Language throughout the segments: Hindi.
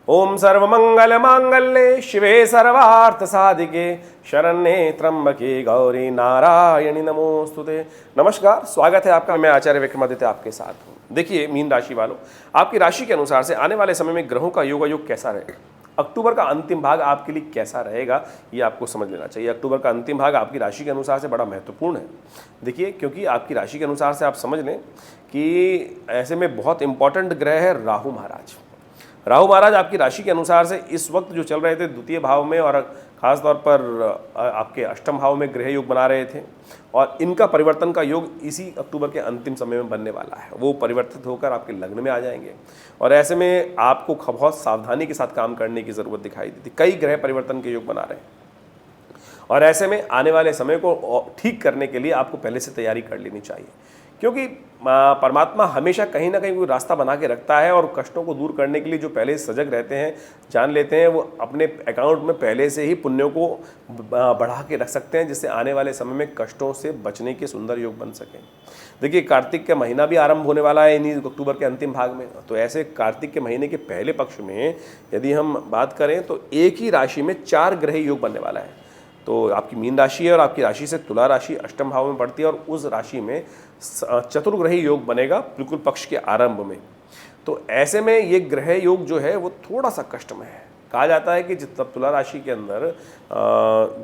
ओम सर्वमंगल मांगल्ये शिवे सर्वार्थ साधिके शरण्ये त्र्यंबके गौरी नारायणी नमोस्तुते। नमस्कार, स्वागत है आपका। मैं आचार्य विक्रमादित्य आपके साथ हूँ। देखिए मीन राशि वालों, आपकी राशि के अनुसार से आने वाले समय में ग्रहों का योगायोग कैसा रहेगा, अक्टूबर का अंतिम भाग आपके लिए कैसा रहेगा, ये आपको समझ लेना चाहिए। अक्टूबर का अंतिम भाग आपकी राशि के अनुसार से बड़ा महत्वपूर्ण है। देखिए, क्योंकि आपकी राशि के अनुसार से आप समझ लें कि ऐसे में बहुत इंपॉर्टेंट ग्रह है राहु महाराज। राहु महाराज आपकी राशि के अनुसार से इस वक्त जो चल रहे थे द्वितीय भाव में और खास तौर पर आपके अष्टम भाव में ग्रह योग बना रहे थे, और इनका परिवर्तन का योग इसी अक्टूबर के अंतिम समय में बनने वाला है। वो परिवर्तित होकर आपके लग्न में आ जाएंगे और ऐसे में आपको बहुत सावधानी के साथ काम करने की ज़रूरत दिखाई देती। कई ग्रह परिवर्तन के योग बना रहे हैं और ऐसे में आने वाले समय को ठीक करने के लिए आपको पहले से तैयारी कर लेनी चाहिए, क्योंकि परमात्मा हमेशा कहीं ना कहीं कोई रास्ता बना के रखता है और कष्टों को दूर करने के लिए जो पहले सजग रहते हैं, जान लेते हैं, वो अपने अकाउंट में पहले से ही पुण्यों को बढ़ा के रख सकते हैं, जिससे आने वाले समय में कष्टों से बचने के सुंदर योग बन सकें। देखिए, कार्तिक का महीना भी आरंभ होने वाला है इन्हीं अक्टूबर के अंतिम भाग में। तो ऐसे कार्तिक के महीने के पहले पक्ष में यदि हम बात करें तो एक ही राशि में 4 ग्रह योग बनने वाला है। तो आपकी मीन राशि है और आपकी राशि से तुला राशि अष्टम भाव में पड़ती है और उस राशि में चतुर्ग्रही योग बनेगा बिल्कुल पक्ष के आरंभ में। तो ऐसे में ये ग्रह योग जो है वो थोड़ा सा कष्टमय है। कहा जाता है कि जब तुला राशि के अंदर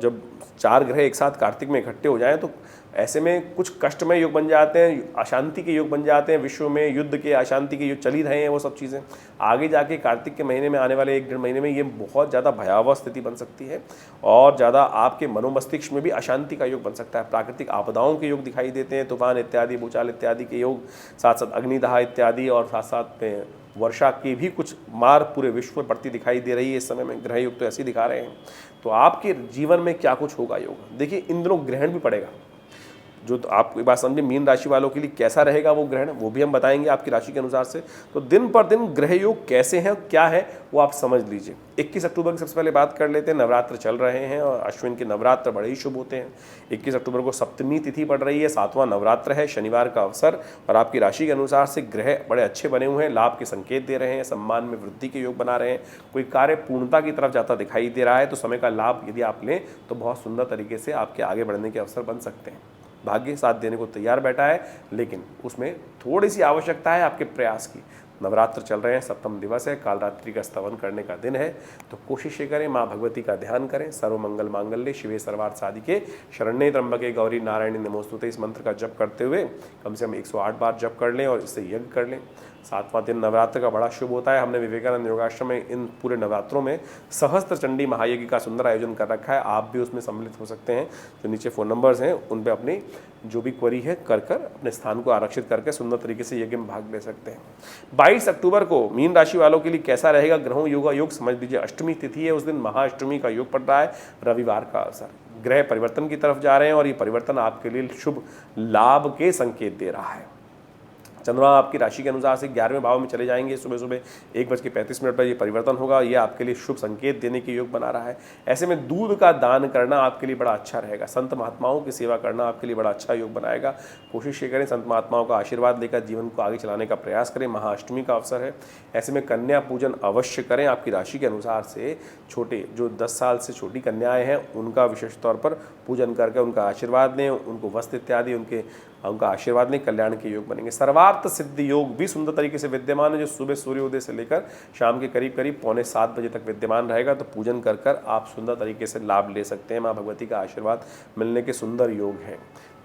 जब 4 ग्रह एक साथ कार्तिक में इकट्ठे हो जाएं तो ऐसे में कुछ कष्टमय योग बन जाते हैं, अशांति के योग बन जाते हैं, विश्व में युद्ध के अशांति के योग चल ही रहे हैं। वो सब चीज़ें आगे जाके कार्तिक के महीने में आने वाले 1-1.5 महीने में ये बहुत ज़्यादा भयावह स्थिति बन सकती है और ज़्यादा आपके मनोमस्तिष्क में भी अशांति का योग बन सकता है। प्राकृतिक आपदाओं के योग दिखाई देते हैं, तूफान इत्यादि, भूचाल इत्यादि के योग, साथ साथ अग्निदाह इत्यादि और साथ साथ में वर्षा की भी कुछ मार पूरे विश्व में पड़ती दिखाई दे रही है इस समय में। ग्रह योग तो ऐसे ही दिखा रहे हैं। तो आपके जीवन में क्या कुछ होगा योग, देखिए इन दिनों ग्रहण भी पड़ेगा। जो तो आप एक बात समझिए, मीन राशि वालों के लिए कैसा रहेगा वो ग्रहण, वो भी हम बताएंगे आपकी राशि के अनुसार से। तो दिन पर दिन ग्रह योग कैसे हैं, क्या है, वो आप समझ लीजिए। 21 अक्टूबर की सबसे पहले बात कर लेते हैं। नवरात्र चल रहे हैं और अश्विन के नवरात्र बड़े ही शुभ होते हैं। 21 अक्टूबर को सप्तमी तिथि पड़ रही है, 7वां नवरात्र है, शनिवार का अवसर, और आपकी राशि के अनुसार से ग्रह बड़े अच्छे बने हुए हैं, लाभ के संकेत दे रहे हैं, सम्मान में वृद्धि के योग बना रहे हैं। कोई कार्य पूर्णता की तरफ जाता दिखाई दे रहा है, तो समय का लाभ यदि आप लें तो बहुत सुंदर तरीके से आपके आगे बढ़ने के अवसर बन सकते हैं। भाग्य साथ देने को तैयार बैठा है, लेकिन उसमें थोड़ी सी आवश्यकता है आपके प्रयास की। नवरात्र चल रहे हैं, 7वां दिवस है, कालरात्रि का स्तवन करने का दिन है, तो कोशिश ये करें, माँ भगवती का ध्यान करें। सर्वमंगल मांगल्ये शिवे सर्वार्थ साधिके शरण्ये त्र्यंबके गौरी नारायणी नमोस्तुते। इस मंत्र का जप करते हुए कम से कम 108 बार जप कर लें और इससे यज्ञ कर लें। 7वां दिन नवरात्र का बड़ा शुभ होता है। हमने विवेकानंद योगाश्रम में इन पूरे नवरात्रों में सहस्त्र चंडी महायज्ञ का सुंदर आयोजन कर रखा है, आप भी उसमें सम्मिलित हो सकते हैं। जो नीचे फ़ोन नंबर्स हैं उन पर अपनी जो भी क्वेरी है कर अपने स्थान को आरक्षित करके सुंदर तरीके से यज्ञ में भाग ले सकते हैं। 22 अक्टूबर को मीन राशि वालों के लिए कैसा रहेगा ग्रहों योगा योग समझ लीजिए। अष्टमी तिथि है, उस दिन महाअष्टमी का योग पड़ रहा है, रविवार का अवसर। ग्रह परिवर्तन की तरफ जा रहे हैं और ये परिवर्तन आपके लिए शुभ लाभ के संकेत दे रहा है। चंद्रमा आपकी राशि के अनुसार से 11वें भाव में चले जाएंगे। सुबह सुबह 1:35 पर ये परिवर्तन होगा। ये आपके लिए शुभ संकेत देने के योग बना रहा है। ऐसे में दूध का दान करना आपके लिए बड़ा अच्छा रहेगा। संत महात्माओं की सेवा करना आपके लिए बड़ा अच्छा योग बनाएगा। कोशिश ये करें, संत महात्माओं का आशीर्वाद लेकर जीवन को आगे चलाने का प्रयास करें। महाअष्टमी का अवसर है, ऐसे में कन्या पूजन अवश्य करें। आपकी राशि के अनुसार से छोटे जो 10 साल से छोटी कन्याएँ हैं उनका विशेष तौर पर पूजन करके उनका आशीर्वाद लें, उनको वस्त्र इत्यादि उनका आशीर्वाद लें, कल्याण के योग बनेंगे। सर्वार्थ सिद्धि योग भी सुंदर तरीके से विद्यमान है, जो सुबह सूर्योदय से लेकर शाम के करीब 7:15 बजे तक विद्यमान रहेगा। तो पूजन कर आप सुंदर तरीके से लाभ ले सकते हैं। माँ भगवती का आशीर्वाद मिलने के सुंदर योग हैं।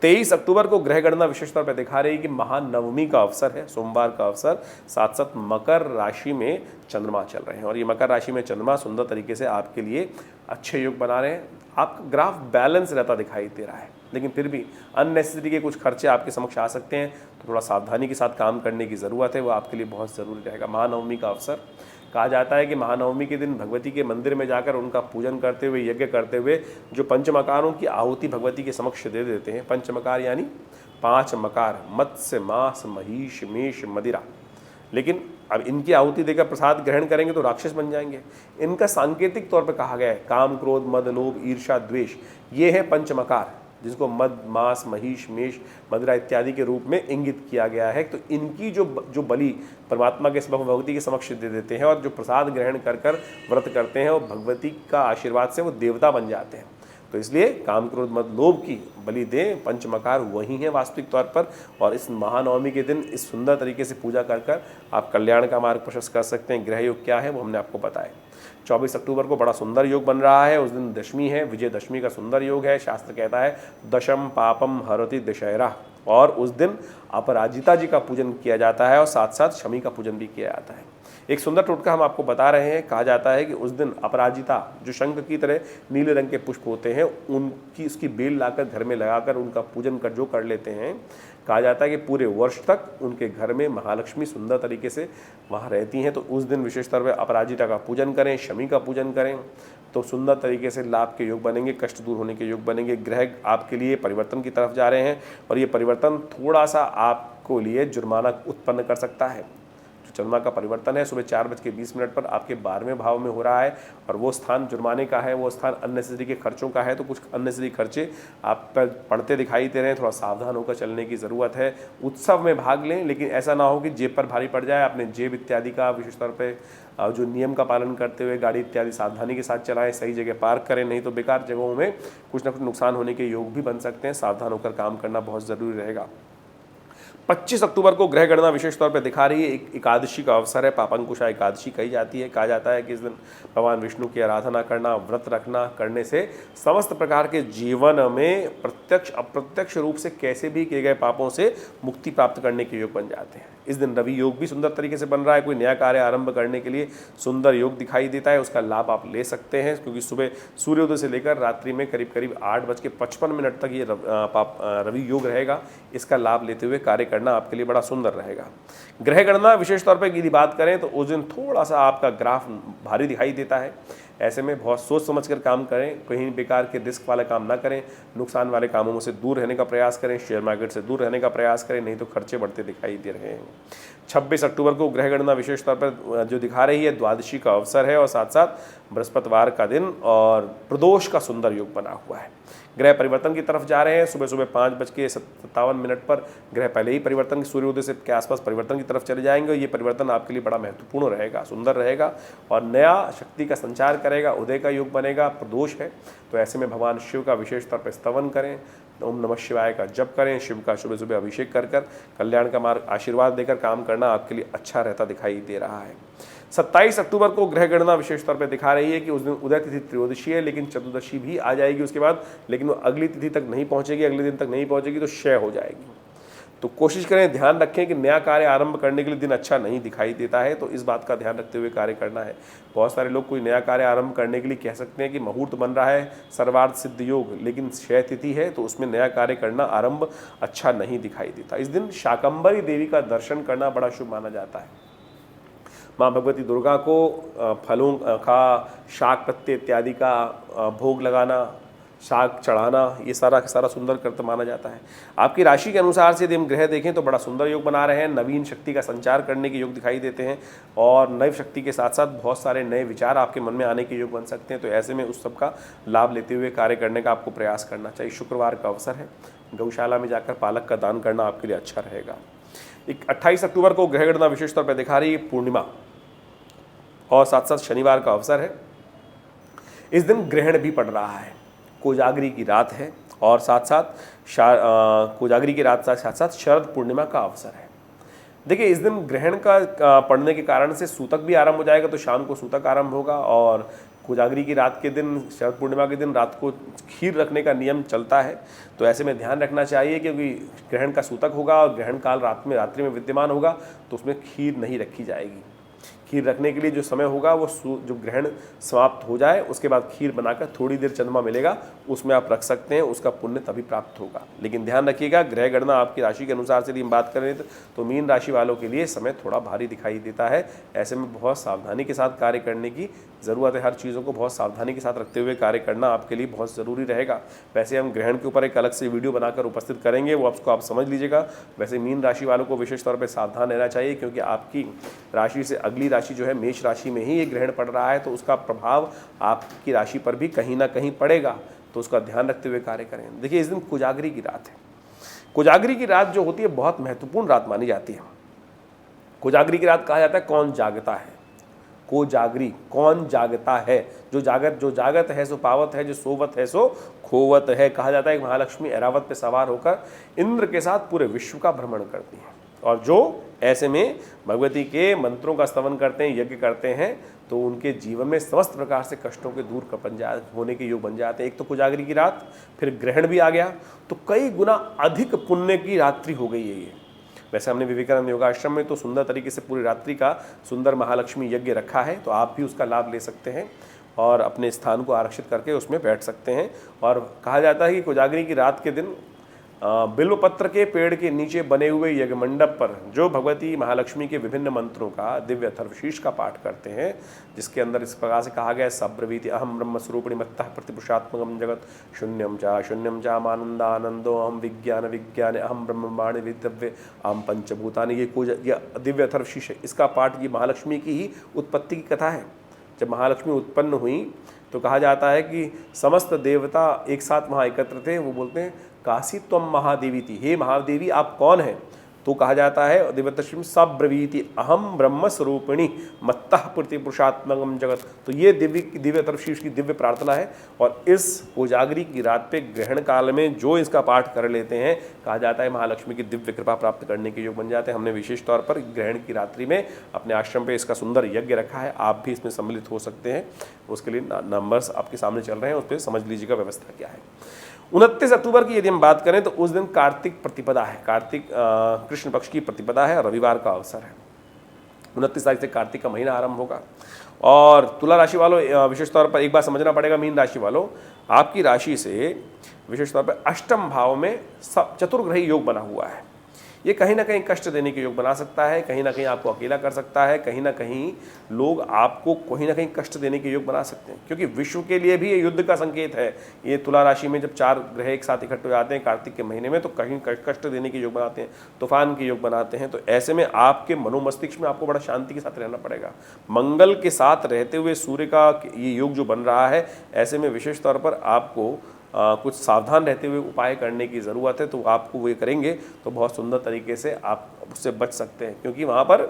23 अक्टूबर को ग्रह गणना विशेष तौर पर दिखा रही है कि महानवमी का अवसर है, सोमवार का अवसर, साथ साथ मकर राशि में चंद्रमा चल रहे हैं और ये मकर राशि में चंद्रमा सुंदर तरीके से आपके लिए अच्छे योग बना रहे हैं। आपका ग्राफ बैलेंस रहता दिखाई दे रहा है, लेकिन फिर भी अननेसेसरी के कुछ खर्चे आपके समक्ष आ सकते हैं, तो थोड़ा सावधानी के साथ काम करने की ज़रूरत है, वो आपके लिए बहुत ज़रूरी रहेगा। महानवमी का अवसर, कहा जाता है कि महानवमी के दिन भगवती के मंदिर में जाकर उनका पूजन करते हुए, यज्ञ करते हुए जो पंचमकारों की आहुति भगवती के समक्ष दे देते हैं। पंचमकार यानी 5 मकार, मत्स्य, मांस, महिष, मेष, मदिरा। लेकिन अब इनकी आहुति देकर प्रसाद ग्रहण करेंगे तो राक्षस बन जाएंगे। इनका सांकेतिक तौर पर कहा गया है काम, क्रोध, मद, लोभ, ईर्ष्या, द्वेष, ये है पंचमकार, जिसको मद, मांस, महिष, मेष, मदिरा इत्यादि के रूप में इंगित किया गया है। तो इनकी जो बलि परमात्मा के भगवती के समक्ष दे देते हैं और जो प्रसाद ग्रहण कर कर व्रत करते हैं, वो भगवती का आशीर्वाद से वो देवता बन जाते हैं। तो इसलिए काम, क्रोध, मद, लोभ की बलि दें। पंचमकार वही है वास्तविक तौर पर, और इस महानवमी के दिन इस सुंदर तरीके से पूजा कर कर आप कल्याण का मार्ग प्रशस्त कर सकते हैं। ग्रह योग क्या है वो हमने आपको बताया। 24 अक्टूबर को बड़ा सुंदर योग बन रहा है। उस दिन दशमी है, विजयदशमी का सुंदर योग है। शास्त्र कहता है दशम पापम हरति दशहरा, और उस दिन अपराजिता जी का पूजन किया जाता है और साथ साथ शमी का पूजन भी किया जाता है। एक सुंदर टोटका हम आपको बता रहे हैं। कहा जाता है कि उस दिन अपराजिता, जो शंख की तरह नीले रंग के पुष्प होते हैं, उनकी उसकी बेल लाकर घर में लगाकर उनका पूजन कर लेते हैं, कहा जाता है कि पूरे वर्ष तक उनके घर में महालक्ष्मी सुंदर तरीके से वहाँ रहती हैं। तो उस दिन विशेष तौर पर अपराजिता का पूजन करें, शमी का पूजन करें, तो सुंदर तरीके से लाभ के योग बनेंगे, कष्ट दूर होने के योग बनेंगे। ग्रह आपके लिए परिवर्तन की तरफ जा रहे हैं और ये परिवर्तन थोड़ा सा आपको लिए जुर्माना उत्पन्न कर सकता है। जो चंद्रमा का परिवर्तन है सुबह 4:20 पर आपके 12वें भाव में हो रहा है, और वो स्थान जुर्माने का है, वो स्थान अननेसेसरी के खर्चों का है। तो कुछ अननेसेसरी खर्चे आप पर पड़ते दिखाई दे रहे हैं, थोड़ा सावधान होकर चलने की ज़रूरत है। उत्सव में भाग लें, लेकिन ऐसा ना हो कि जेब पर भारी पड़ जाए। अपने जेब इत्यादि का विशेष तौर पर जो नियम का पालन करते हुए गाड़ी इत्यादि सावधानी के साथ चलाएं, सही जगह पार्क करें, नहीं तो बेकार जगहों में कुछ न कुछ नुकसान होने के योग भी बन सकते हैं। सावधान होकर काम करना बहुत ज़रूरी रहेगा। 25 अक्टूबर को ग्रह गणना विशेष तौर पर दिखा रही है। एक एकादशी का अवसर है, पापंकुशा एकादशी कही जाती है। कहा जाता है कि इस दिन भगवान विष्णु की आराधना करना, व्रत रखना करने से समस्त प्रकार के जीवन में प्रत्यक्ष अप्रत्यक्ष रूप से कैसे भी किए गए पापों से मुक्ति प्राप्त करने के योग बन जाते हैं। इस दिन रवि योग भी सुंदर तरीके से बन रहा है। कोई नया कार्य आरंभ करने के लिए सुंदर योग दिखाई देता है, उसका लाभ आप ले सकते हैं, क्योंकि सुबह सूर्योदय से लेकर रात्रि में करीब करीब 8:55 तक ये रवि योग रहेगा। इसका लाभ लेते हुए कार्य करना आपके लिए बड़ा सुंदर रहेगा। ग्रह गणना विशेष तौर पर यदि बात करें तो उस दिन थोड़ा सा आपका ग्राफ भारी दिखाई देता है। ऐसे में बहुत सोच समझ कर काम करें, कहीं बेकार के रिस्क वाले काम ना करें, नुकसान वाले कामों से दूर रहने का प्रयास करें, शेयर मार्केट से दूर रहने का प्रयास करें, नहीं तो खर्चे बढ़ते दिखाई दे रहे हैं। 26 अक्टूबर को ग्रह गणना विशेष तौर पर जो दिखा रही है द्वादशी का अवसर है, और साथ साथ बृहस्पतिवार का दिन और प्रदोष का सुंदर योग बना हुआ है। ग्रह परिवर्तन की तरफ जा रहे हैं। सुबह सुबह 5:57 पर ग्रह पहले ही परिवर्तन सूर्योदय से के आसपास परिवर्तन की तरफ चले जाएंगे। ये परिवर्तन आपके लिए बड़ा महत्वपूर्ण रहेगा, सुंदर रहेगा और नया शक्ति का संचार करेगा। उदय का योग बनेगा, प्रदोष है, तो ऐसे में भगवान शिव का विशेष तौर पर स्तवन करें, ओम नमः शिवाय का जप करें, शिव का सुबह सुबह अभिषेक कर कल्याण का मार्ग आशीर्वाद देकर काम करना आपके लिए अच्छा रहता दिखाई दे रहा है। 27 अक्टूबर को ग्रह गणना विशेष तौर पर दिखा रही है कि उस दिन उदय तिथि त्रयोदशी है, लेकिन चतुर्दशी भी आ जाएगी उसके बाद, लेकिन वो अगली तिथि तक नहीं पहुंचेगी, अगले दिन तक नहीं पहुंचेगी, तो क्षय हो जाएगी। तो कोशिश करें, ध्यान रखें कि नया कार्य आरंभ करने के लिए दिन अच्छा नहीं दिखाई देता है, तो इस बात का ध्यान रखते हुए कार्य करना है। बहुत सारे लोग कोई नया कार्य आरंभ करने के लिए कह सकते हैं कि मुहूर्त बन रहा है, सर्वार्थ सिद्ध योग, लेकिन क्षय तिथि है, तो उसमें नया कार्य करना आरंभ अच्छा नहीं दिखाई देता। इस दिन शाकंभरी देवी का दर्शन करना बड़ा शुभ माना जाता है। माँ भगवती दुर्गा को फलों का, शाक पत्ते इत्यादि का भोग लगाना, शाक चढ़ाना, ये सारा सुंदर कर्तव्य माना जाता है। आपकी राशि के अनुसार से यदि हम ग्रह देखें तो बड़ा सुंदर योग बना रहे हैं। नवीन शक्ति का संचार करने के योग दिखाई देते हैं, और नई शक्ति के साथ साथ बहुत सारे नए विचार आपके मन में आने के योग बन सकते हैं। तो ऐसे में उस सब का लाभ लेते हुए कार्य करने का आपको प्रयास करना चाहिए। शुक्रवार का अवसर है, गौशाला में जाकर पालक का दान करना आपके लिए अच्छा रहेगा। 28 अक्टूबर को ग्रह गणना विशेष तौर पर दिखा रही है पूर्णिमा, और साथ साथ शनिवार का अवसर है। इस दिन ग्रहण भी पड़ रहा है, कोजागरी की रात है, और साथ साथ कोजागरी की रात साथ साथ शरद पूर्णिमा का अवसर है। देखिए, इस दिन ग्रहण का पड़ने के कारण से सूतक भी आरंभ हो जाएगा, तो शाम को सूतक आरंभ होगा, और कोजागरी की रात के दिन, शरद पूर्णिमा के दिन रात को खीर रखने का नियम चलता है। तो ऐसे में ध्यान रखना चाहिए, क्योंकि ग्रहण का सूतक होगा और ग्रहण काल रात्रि में विद्यमान होगा, तो उसमें खीर नहीं रखी जाएगी। खीर रखने के लिए जो समय होगा वो जो ग्रहण समाप्त हो जाए उसके बाद खीर बनाकर थोड़ी देर चंद्रमा मिलेगा उसमें आप रख सकते हैं, उसका पुण्य तभी प्राप्त होगा। लेकिन ध्यान रखिएगा, ग्रह गणना आपकी राशि के अनुसार से यदि हम बात करें तो मीन राशि वालों के लिए समय थोड़ा भारी दिखाई देता है। ऐसे में बहुत सावधानी के साथ कार्य करने की ज़रूरत है। हर चीज़ों को बहुत सावधानी के साथ रखते हुए कार्य करना आपके लिए बहुत ज़रूरी रहेगा। वैसे हम ग्रहण के ऊपर एक अलग से वीडियो बनाकर उपस्थित करेंगे, वो आपको आप समझ लीजिएगा। वैसे मीन राशि वालों को विशेष तौर पर सावधान रहना चाहिए, क्योंकि आपकी राशि से अगली राशि जो है मेष राशि में ही ये ग्रहण पड़ रहा है, तो उसका प्रभाव आपकी राशि पर भी कहीं ना कहीं पड़ेगा। तो उसका ध्यान रखते हुए कार्य करें। देखिए इस दिन कोजागरी की रात है। कोजागरी की रात जो होती है बहुत महत्वपूर्ण रात मानी जाती है। कोजागरी की रात कहा जाता है कौन जागता है, कोजागरी कौन जागता है, जो जागत है सो पावत है, जो सोवत है सो खोवत है। कहा जाता है कि महालक्ष्मी ऐरावत पे सवार होकर इंद्र के साथ पूरे विश्व का भ्रमण करती हैं, और जो ऐसे में भगवती के मंत्रों का स्तवन करते हैं, यज्ञ करते हैं, तो उनके जीवन में समस्त प्रकार से कष्टों के दूर होने के योग बन जाते हैं। एक तो कोजागरी की रात, फिर ग्रहण भी आ गया, तो कई गुना अधिक पुण्य की रात्रि हो गई है ये। वैसे हमने विवेकानंद योगाश्रम में तो सुंदर तरीके से पूरी रात्रि का सुंदर महालक्ष्मी यज्ञ रखा है, तो आप भी उसका लाभ ले सकते हैं और अपने स्थान को आरक्षित करके उसमें बैठ सकते हैं। और कहा जाता है कि कोजागरी की रात के दिन बिल्वपत्र के पेड़ के नीचे बने हुए यज्ञ मंडप पर जो भगवती महालक्ष्मी के विभिन्न मंत्रों का दिव्य अथर्वशीष का पाठ करते हैं, जिसके अंदर इस प्रकार से कहा गया है, सब्रवीति अहम ब्रह्म स्वरूपिणी मत्तः प्रतिपुरुषात्मकम जगत शून्यम चा आनंदो अहम विज्ञान विज्ञान अहम ब्रह्मांड विद्रव्य अहम पंचभूतानि। ये दिव्य अथर्वशीष है, इसका पाठ ये महालक्ष्मी की ही उत्पत्ति की कथा है। जब महालक्ष्मी उत्पन्न हुई तो कहा जाता है कि समस्त देवता एक साथ वहाँ एकत्र थे। वो बोलते हैं काशी त्वम महादेवी थी, हे महादेवी आप कौन हैं? तो कहा जाता है दिव्यतश्री सब्रवीति अहम ब्रह्म स्वरूपिणी मत्तः प्रतिपुरुषात्मकम जगत। तो ये दिव्य तर्शीष की दिव्य प्रार्थना है। और इस कोजागरी की रात पे ग्रहण काल में जो इसका पाठ कर लेते हैं, कहा जाता है महालक्ष्मी की दिव्य कृपा प्राप्त करने के योग बन जाते हैं। हमने विशेष तौर पर ग्रहण की रात्रि में अपने आश्रम पे इसका सुंदर यज्ञ रखा है, आप भी इसमें सम्मिलित हो सकते हैं। उसके लिए नंबर्स आपके सामने चल रहे हैं, उस पर समझ लीजिएगा व्यवस्था क्या है। 29 अक्टूबर की यदि हम बात करें तो उस दिन कार्तिक प्रतिपदा है, कार्तिक कृष्ण पक्ष की प्रतिपदा है, रविवार का अवसर है। 29 तारीख से कार्तिक का महीना आरंभ होगा। और तुला राशि वालों विशेष तौर पर एक बात समझना पड़ेगा, मीन राशि वालों आपकी राशि से विशेष तौर पर अष्टम भाव में चतुर्ग्रही योग बना हुआ है। ये कहीं ना कहीं कष्ट देने के योग बना सकता है, कहीं ना कहीं आपको अकेला कर सकता है, कहीं ना कहीं लोग आपको कहीं ना कहीं कष्ट देने के योग बना सकते हैं, क्योंकि विश्व के लिए भी ये युद्ध का संकेत है। ये तुला राशि में जब 4 ग्रह एक साथ इकट्ठे हो जाते हैं कार्तिक के महीने में, तो कहीं कष्ट देने के योग बनाते हैं, तूफान के योग बनाते हैं। तो ऐसे में आपके मनोमस्तिष्क में आपको बड़ा शांति के साथ रहना पड़ेगा। मंगल के साथ रहते हुए सूर्य का ये योग जो बन रहा है, ऐसे में विशेष तौर पर आपको कुछ सावधान रहते हुए उपाय करने की ज़रूरत है। तो आपको वो करेंगे तो बहुत सुंदर तरीके से आप उससे बच सकते हैं, क्योंकि वहाँ पर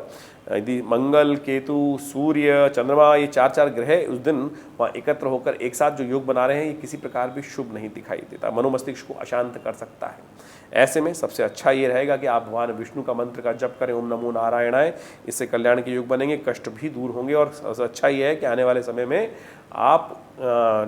यदि मंगल, केतु, सूर्य, चंद्रमा ये 4 ग्रह उस दिन वहाँ एकत्र होकर एक साथ जो योग बना रहे हैं, ये किसी प्रकार भी शुभ नहीं दिखाई देता, मनोमस्तिष्क को अशांत कर सकता है। ऐसे में सबसे अच्छा ये रहेगा कि आप भगवान विष्णु का मंत्र का जप करें, ओम नमो नारायणाय। इससे कल्याण के योग बनेंगे, कष्ट भी दूर होंगे। और सबसे अच्छा ये है कि आने वाले समय में आप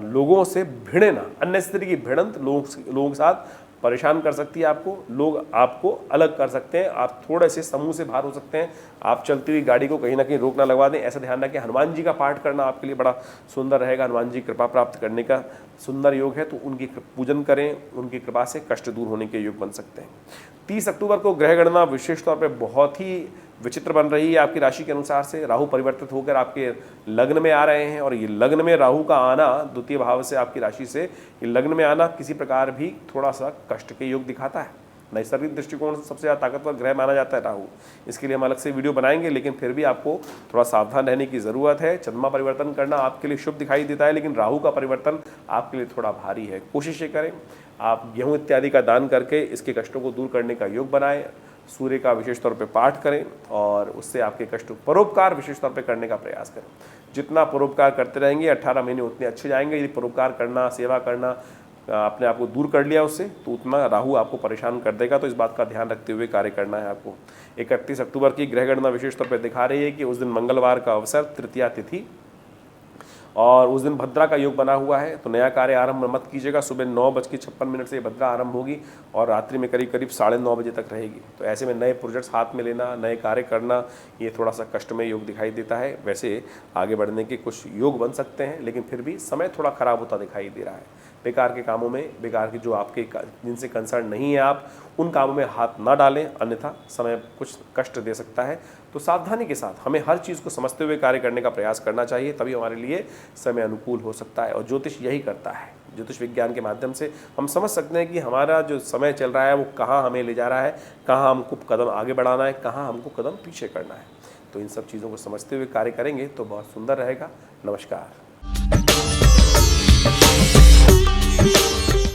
लोगों से भिड़े ना, अननेसेसरी की भिड़ंत लोगों के साथ परेशान कर सकती है आपको, लोग आपको अलग कर सकते हैं, आप थोड़े से समूह से बाहर हो सकते हैं, आप चलती हुई गाड़ी को कहीं ना कहीं रोक ना लगवा दें। ऐसा ध्यान रखें। हनुमान जी का पाठ करना आपके लिए बड़ा सुंदर रहेगा, हनुमान जी कृपा प्राप्त करने का सुंदर योग है, तो उनकी पूजन करें, उनकी कृपा से कष्ट दूर होने के योग बन सकते हैं। 30 अक्टूबर को ग्रह गणना विशेष तौर पर बहुत ही विचित्र बन रही है आपकी राशि के अनुसार से। राहु परिवर्तित होकर आपके लग्न में आ रहे हैं, और ये लग्न में राहु का आना, द्वितीय भाव से आपकी राशि से ये लग्न में आना किसी प्रकार भी थोड़ा सा कष्ट के योग दिखाता है। नैसर्गिक दृष्टिकोण से सबसे ज़्यादा ताकतवर ग्रह माना जाता है राहु। इसके लिए हम अलग से वीडियो बनाएंगे, लेकिन फिर भी आपको थोड़ा सावधान रहने की ज़रूरत है। चंद्रमा परिवर्तन करना आपके लिए शुभ दिखाई देता है, लेकिन राहु का परिवर्तन आपके लिए थोड़ा भारी है। कोशिश ये करें आप गेहूँ इत्यादि का दान करके इसके कष्टों को दूर करने का योग बनाएं, सूर्य का विशेष तौर पे पाठ करें, और उससे आपके कष्ट, परोपकार विशेष तौर पे करने का प्रयास करें। जितना परोपकार करते रहेंगे 18 महीने उतने अच्छे जाएंगे। यदि परोपकार करना, सेवा करना अपने आप को दूर कर लिया उससे, तो उतना राहु आपको परेशान कर देगा। तो इस बात का ध्यान रखते हुए कार्य करना है आपको। 31 अक्टूबर की ग्रह गणना विशेष तौर पर दिखा रही है कि उस दिन मंगलवार का अवसर, तृतीया तिथि, और उस दिन भद्रा का योग बना हुआ है। तो नया कार्य आरंभ मत कीजिएगा। सुबह 9:56 से भद्रा आरंभ होगी और रात्रि में करीब 9:30 बजे तक रहेगी। तो ऐसे में नए प्रोजेक्ट्स हाथ में लेना, नए कार्य करना, ये थोड़ा सा कष्टमय योग दिखाई देता है। वैसे आगे बढ़ने के कुछ योग बन सकते हैं, लेकिन फिर भी समय थोड़ा खराब होता दिखाई दे रहा है। बेकार के कामों में, बेकार के जो आपके जिनसे कंसर्न नहीं है आप उन कामों में हाथ ना डालें, अन्यथा समय कुछ कष्ट दे सकता है। तो सावधानी के साथ हमें हर चीज़ को समझते हुए कार्य करने का प्रयास करना चाहिए, तभी हमारे लिए समय अनुकूल हो सकता है। और ज्योतिष यही करता है। ज्योतिष विज्ञान के माध्यम से हम समझ सकते हैं कि हमारा जो समय चल रहा है वो कहाँ हमें ले जा रहा है, कहाँ हमको कदम आगे बढ़ाना है, कहाँ हमको कदम पीछे करना है। तो इन सब चीज़ों को समझते हुए कार्य करेंगे तो बहुत सुंदर रहेगा। नमस्कार।